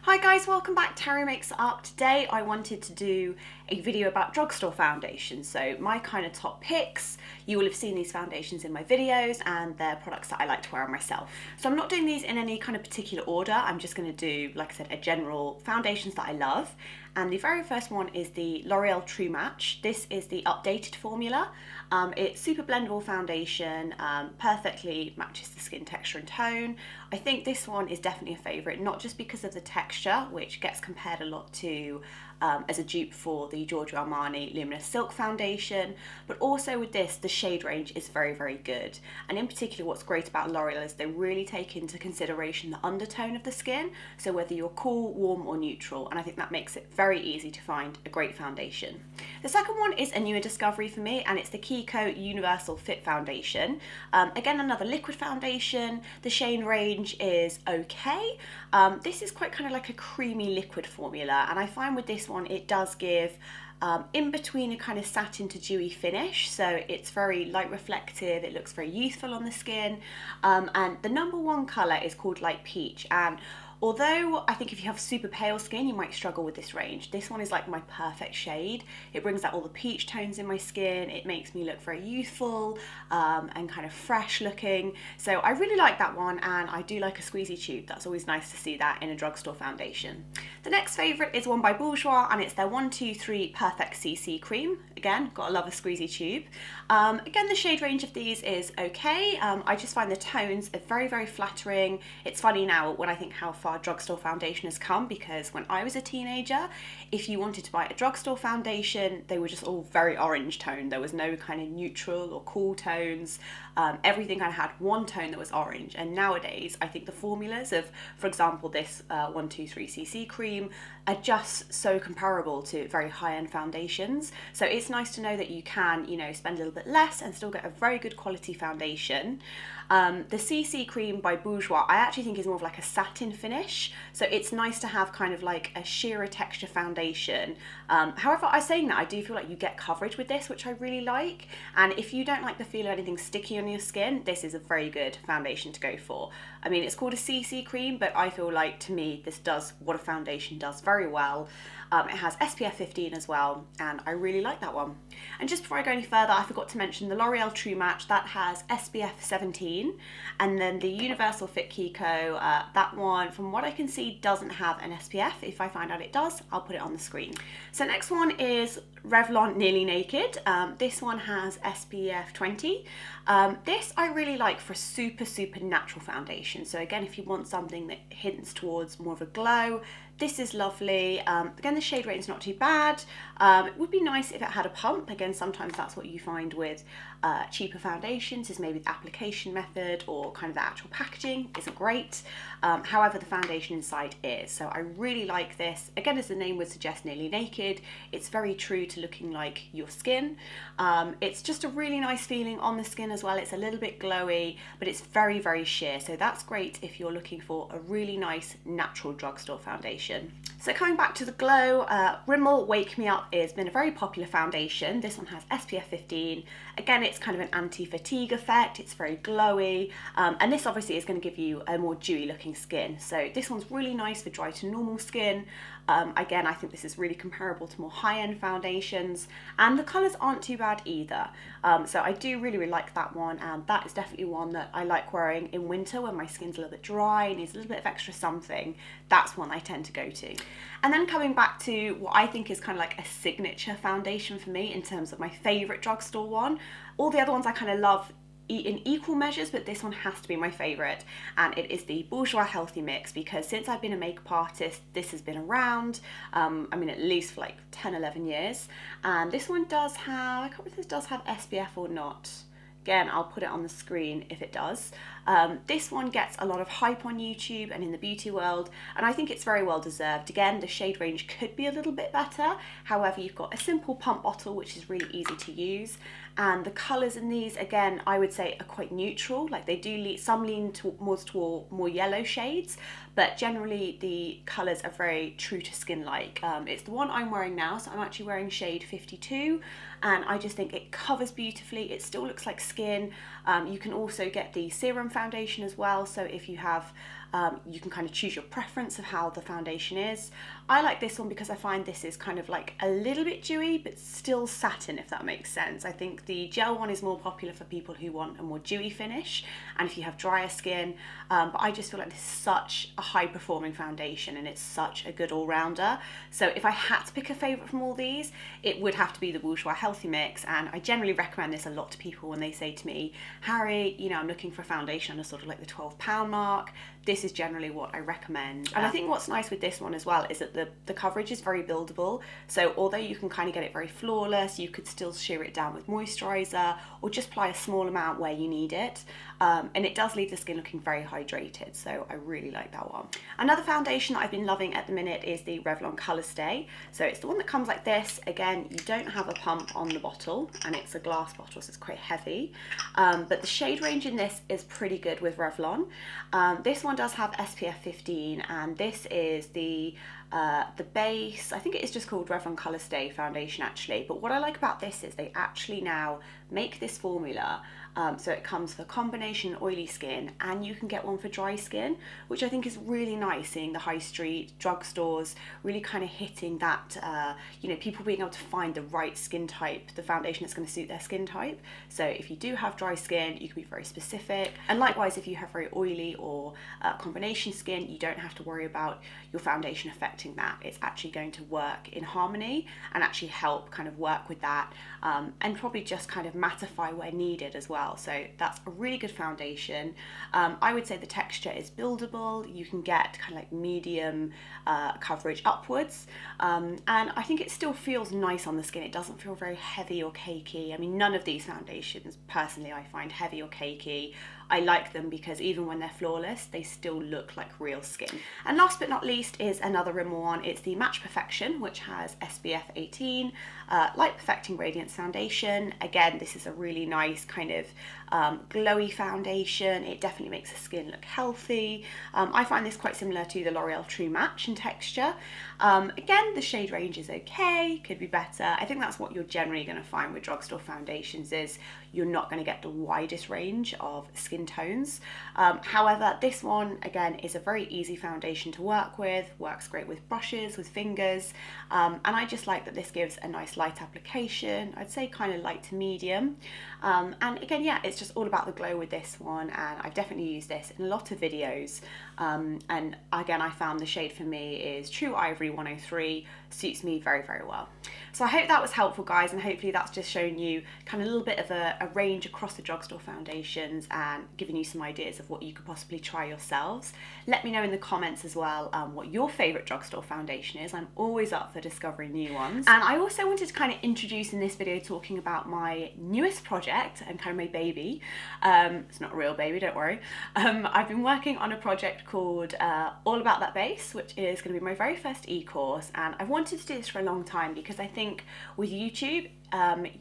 Hi guys, welcome back. Terry Makes Up. Today I wanted to do a video about drugstore foundations. So my kind of top picks. You will have seen these foundations in my videos and they're products that I like to wear on myself. So I'm not doing these in any kind of particular order. I'm just going to do, like I said, a general foundations that I love. And the very first one is the L'Oreal True Match. This is the updated formula. It's super blendable foundation, perfectly matches the skin texture and tone. I think this one is definitely a favourite, not just because of the texture, which gets compared a lot to as a dupe for the Giorgio Armani Luminous Silk Foundation, but also with this, the shade range is very, very good. And in particular, what's great about L'Oreal is they really take into consideration the undertone of the skin, so whether you're cool, warm or neutral, and I think that makes it very easy to find a great foundation. The second one is a newer discovery for me, and it's the Kiko Universal Fit Foundation. Again, another liquid foundation. The shade range is okay. This is quite kind of like a creamy liquid formula, and I find with this one it does give in between a kind of satin to dewy finish, so it's very light reflective, it looks very youthful on the skin, and the number one colour is called Light Peach, and although I think if you have super pale skin, you might struggle with this range. This one is like my perfect shade. It brings out all the peach tones in my skin. It makes me look very youthful and kind of fresh looking. So I really like that one, and I do like a squeezy tube. That's always nice to see that in a drugstore foundation. The next favourite is one by Bourjois, and it's their 123 Perfect CC Cream. Again, gotta love a squeezy tube. Again, the shade range of these is okay. I just find the tones are very, very flattering. It's funny now when I think how far drugstore foundation has come, because when I was a teenager, if you wanted to buy a drugstore foundation, they were just all very orange tone. There was no kind of neutral or cool tones. Everything kind of had one tone that was orange, and nowadays I think the formulas of, for example, this 123cc cream are just so comparable to very high-end foundations. So it's nice to know that you can, you know, spend a little bit less and still get a very good quality foundation. The CC cream by Bourjois I actually think is more of like a satin finish, so it's nice to have kind of like a sheerer texture foundation. However, I saying that, I do feel like you get coverage with this, which I really like, and if you don't like the feel of anything sticky on your skin, this is a very good foundation to go for. I mean, it's called a CC cream, but I feel like, to me, this does what a foundation does very well. It has SPF 15 as well, and I really like that one. And just before I go any further, I forgot to mention the L'Oreal True Match, that has SPF 17, and then the Universal Fit Kiko, that one, from what I can see, doesn't have an SPF. If I find out it does, I'll put it on the screen. So next one is Revlon Nearly Naked. This one has SPF 20. This I really like for a super, super natural foundation. So again, if you want something that hints towards more of a glow, this is lovely. Again, the shade range is not too bad. It would be nice if it had a pump. Again, sometimes that's what you find with cheaper foundations, is maybe the application method or kind of the actual packaging isn't great. However, the foundation inside is. So I really like this. Again, as the name would suggest, nearly naked. It's very true to looking like your skin. It's just a really nice feeling on the skin as well. It's a little bit glowy, but it's very, very sheer. So that's great if you're looking for a really nice natural drugstore foundation. So coming back to the glow, Rimmel Wake Me Up has been a very popular foundation. This one has SPF 15. Again, it's kind of an anti-fatigue effect. It's very glowy, and this obviously is going to give you a more dewy looking skin. So this one's really nice for dry to normal skin. Again, I think this is really comparable to more high-end foundations, and the colours aren't too bad either. So I do really, really like that one, and that is definitely one that I like wearing in winter when my skin's a little bit dry and needs a little bit of extra something. That's one I tend to go to. And then coming back to what I think is kind of like a signature foundation for me in terms of my favourite drugstore one. All the other ones I kind of love in equal measures, but this one has to be my favourite, and it is the Bourjois Healthy mix, because since I've been a makeup artist, this has been around, I mean, at least for like 10-11 years, and this one does have, I can't remember if this does have SPF or not. Again, I'll put it on the screen if it does. This one gets a lot of hype on YouTube and in the beauty world, and I think it's very well deserved. Again, the shade range could be a little bit better. However, you've got a simple pump bottle, which is really easy to use. And the colours in these, again, I would say are quite neutral. Like, they do some lean towards more yellow shades, but generally the colours are very true to skin like. It's the one I'm wearing now, so I'm actually wearing shade 52, and I just think it covers beautifully. It still looks like skin. You can also get the serum foundation as well, so if you have you can kind of choose your preference of how the foundation is. I like this one because I find this is kind of like a little bit dewy but still satin, if that makes sense. I think the gel one is more popular for people who want a more dewy finish and if you have drier skin, but I just feel like this is such a high performing foundation and it's such a good all-rounder. So if I had to pick a favourite from all these, it would have to be the Bourjois Healthy mix, and I generally recommend this a lot to people when they say to me, Harry, you know, I'm looking for a foundation on a sort of like the £12 mark. This is generally what I recommend. And I think what's nice with this one as well is that the coverage is very buildable. So although you can kind of get it very flawless, you could still sheer it down with moisturiser or just apply a small amount where you need it. And it does leave the skin looking very hydrated. So I really like that one. Another foundation that I've been loving at the minute is the Revlon ColorStay. So it's the one that comes like this. Again, you don't have a pump on the bottle and it's a glass bottle, so it's quite heavy. But the shade range in this is pretty good with Revlon. This one does have SPF 15 and this is the base. I think it is just called Revlon ColorStay foundation actually, but what I like about this is they actually now make this formula so it comes for combination oily skin and you can get one for dry skin, which I think is really nice, seeing the high street drugstores really kind of hitting that you know, people being able to find the right skin type, the foundation that's going to suit their skin type. So if you do have dry skin, you can be very specific, and likewise if you have very oily or combination skin, you don't have to worry about your foundation affecting that. It's actually going to work in harmony and actually help kind of work with that, and probably just kind of mattify where needed as well. So that's a really good foundation. I would say the texture is buildable. You can get kind of like medium coverage upwards, and I think it still feels nice on the skin. It doesn't feel very heavy or cakey. I mean, none of these foundations personally I find heavy or cakey. I like them because even when they're flawless, they still look like real skin. And last but not least is another Rimmel one. It's the Match Perfection, which has SPF 18, Light Perfecting Radiance Foundation. Again, this is a really nice kind of glowy foundation. It definitely makes the skin look healthy. I find this quite similar to the L'Oreal True Match in texture. Again, the shade range is okay, could be better. I think that's what you're generally going to find with drugstore foundations, is you're not going to get the widest range of skin tones. However, this one again is a very easy foundation to work with, works great with brushes, with fingers, and I just like that this gives a nice light application. I'd say kind of light to medium, and again, yeah, it's just all about the glow with this one, and I've definitely used this in a lot of videos, and again, I found the shade for me is True Ivory 103, suits me very, very well. So I hope that was helpful, guys, and hopefully that's just shown you kind of a little bit of a range across the drugstore foundations and giving you some ideas of what you could possibly try yourselves. Let me know in the comments as well what your favourite drugstore foundation is. I'm always up for discovering new ones. And I also wanted to kind of introduce in this video talking about my newest project and kind of my baby. It's not a real baby, don't worry. I've been working on a project called All About That Base, which is going to be my very first e-course, and I've wanted to do this for a long time because I think with YouTube,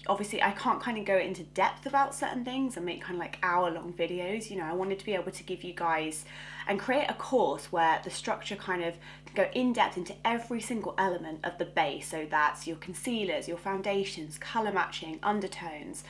obviously I can't kind of go into depth about certain things and make kind of like hour-long videos. You know, I wanted to be able to give you guys and create a course where the structure kind of go in depth into every single element of the base. So that's your concealers, your foundations, colour matching, undertones,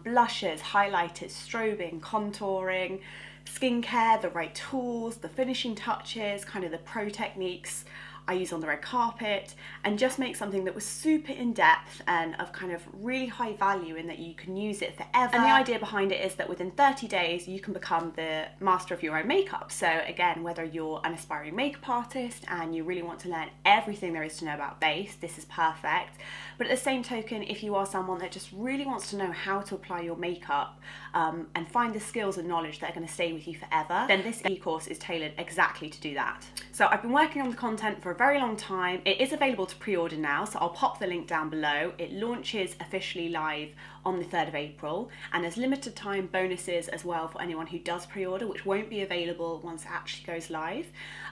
blushes, highlighters, strobing, contouring, skincare, the right tools, the finishing touches, kind of the pro techniques I use on the red carpet, and just make something that was super in depth and of kind of really high value in that you can use it forever. And the idea behind it is that within 30 days you can become the master of your own makeup. So again, whether you're an aspiring makeup artist and you really want to learn everything there is to know about base, this is perfect. But at the same token, if you are someone that just really wants to know how to apply your makeup and find the skills and knowledge that are going to stay with you forever, then this e-course is tailored exactly to do that. So I've been working on the content for a very long time. It is available to pre-order now, so I'll pop the link down below. It launches officially live on the 3rd of April, and there's limited time bonuses as well for anyone who does pre-order, which won't be available once it actually goes live.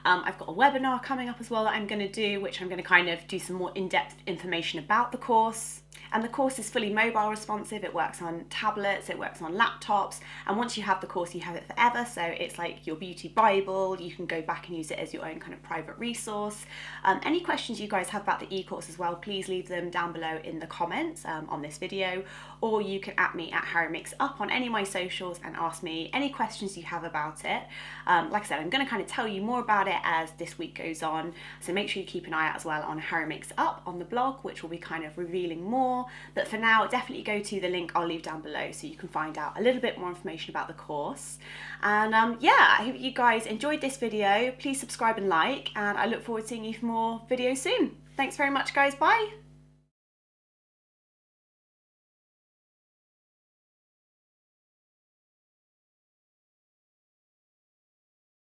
I've got a webinar coming up as well that I'm going to do, which I'm going to kind of do some more in-depth information about the course. And the course is fully mobile responsive. It works on tablets, it works on laptops, and once you have the course, you have it forever. So it's like your beauty Bible. You can go back and use it as your own kind of private resource. Any questions you guys have about the e-course as well, please leave them down below in the comments on this video, or you can at me at Harry Makes Up on any of my socials and ask me any questions you have about it. Like I said, I'm going to kind of tell you more about it as this week goes on, so make sure you keep an eye out as well on Harry Makes Up on the blog, which will be kind of revealing more. But for now, definitely go to the link I'll leave down below so you can find out a little bit more information about the course. And yeah, I hope you guys enjoyed this video. Please subscribe and like, and I look forward to seeing you for more videos soon. Thanks very much, guys. Bye.